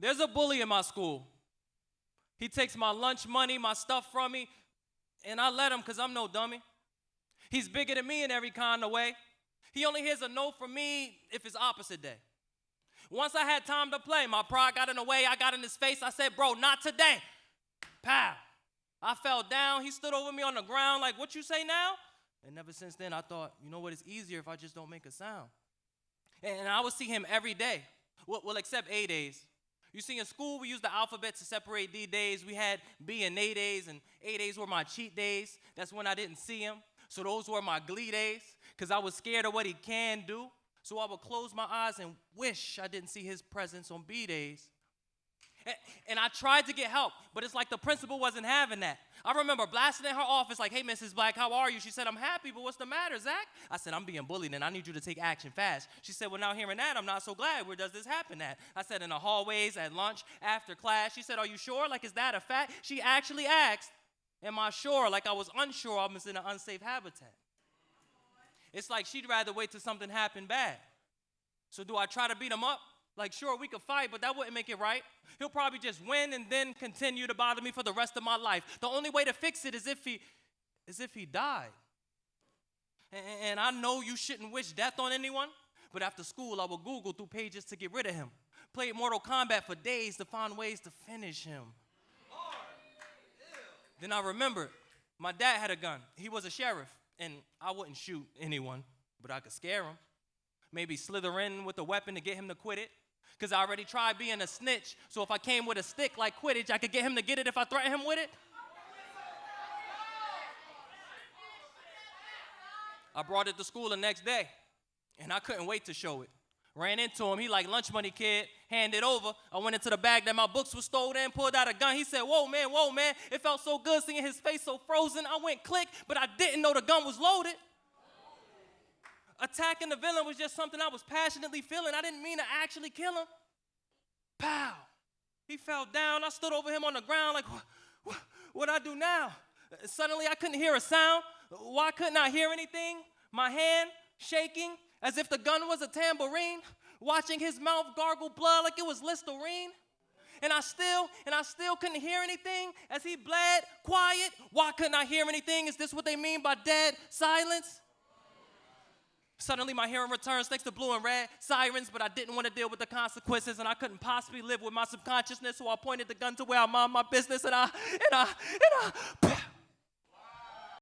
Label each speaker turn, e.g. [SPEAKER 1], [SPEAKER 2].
[SPEAKER 1] There's a bully in my school. He takes my lunch money, my stuff from me, and I let him because I'm no dummy. He's bigger than me in every kind of way. He only hears a no from me if it's opposite day. Once I had time to play, my pride got in the way. I got in his face. I said, bro, not today. Pow. I fell down. He stood over me on the ground like, what you say now? And ever since then, I thought, you know what, it's easier if I just don't make a sound. And I would see him every day. Well, except A days. You see, in school, we used the alphabet to separate D days. We had B and A days, and A days were my cheat days. That's when I didn't see him. So those were my glee days, because I was scared of what he can do. So I would close my eyes and wish I didn't see his presence on B days. And I tried to get help, but it's like the principal wasn't having that. I remember blasting in her office like, hey, Mrs. Black, how are you? She said, I'm happy, but what's the matter, Zach? I said, I'm being bullied, and I need you to take action fast. She said, well, now hearing that, I'm not so glad. Where does this happen at? I said, in the hallways, at lunch, after class. She said, are you sure? Like, is that a fact? She actually asked, am I sure? Like I was unsure I was in an unsafe habitat. It's like she'd rather wait till something happened bad. So do I try to beat him up? Like, sure, we could fight, but that wouldn't make it right. He'll probably just win and then continue to bother me for the rest of my life. The only way to fix it is if he died. And I know you shouldn't wish death on anyone, but after school, I would Google through pages to get rid of him. Played Mortal Kombat for days to find ways to finish him. Then I remembered, my dad had a gun. He was a sheriff, and I wouldn't shoot anyone, but I could scare him. Maybe slither in with a weapon to get him to quit it. Because I already tried being a snitch, so if I came with a stick like Quidditch, I could get him to get it if I threatened him with it. I brought it to school the next day, and I couldn't wait to show it. Ran into him. He like, lunch money, kid. Hand it over. I went into the bag that my books were stolen in, pulled out a gun. He said, whoa, man. It felt so good seeing his face so frozen. I went click, but I didn't know the gun was loaded. Attacking the villain was just something I was passionately feeling. I didn't mean to actually kill him. Pow. He fell down. I stood over him on the ground like, what'd I do now? Suddenly, I couldn't hear a sound. Why couldn't I hear anything? My hand shaking as if the gun was a tambourine, watching his mouth gargle blood like it was Listerine. And I still couldn't hear anything as he bled quiet. Why couldn't I hear anything? Is this what they mean by dead silence? Suddenly, my hearing returns thanks to blue and red sirens, but I didn't want to deal with the consequences, and I couldn't possibly live with my subconsciousness, so I pointed the gun to where I mind my business, and I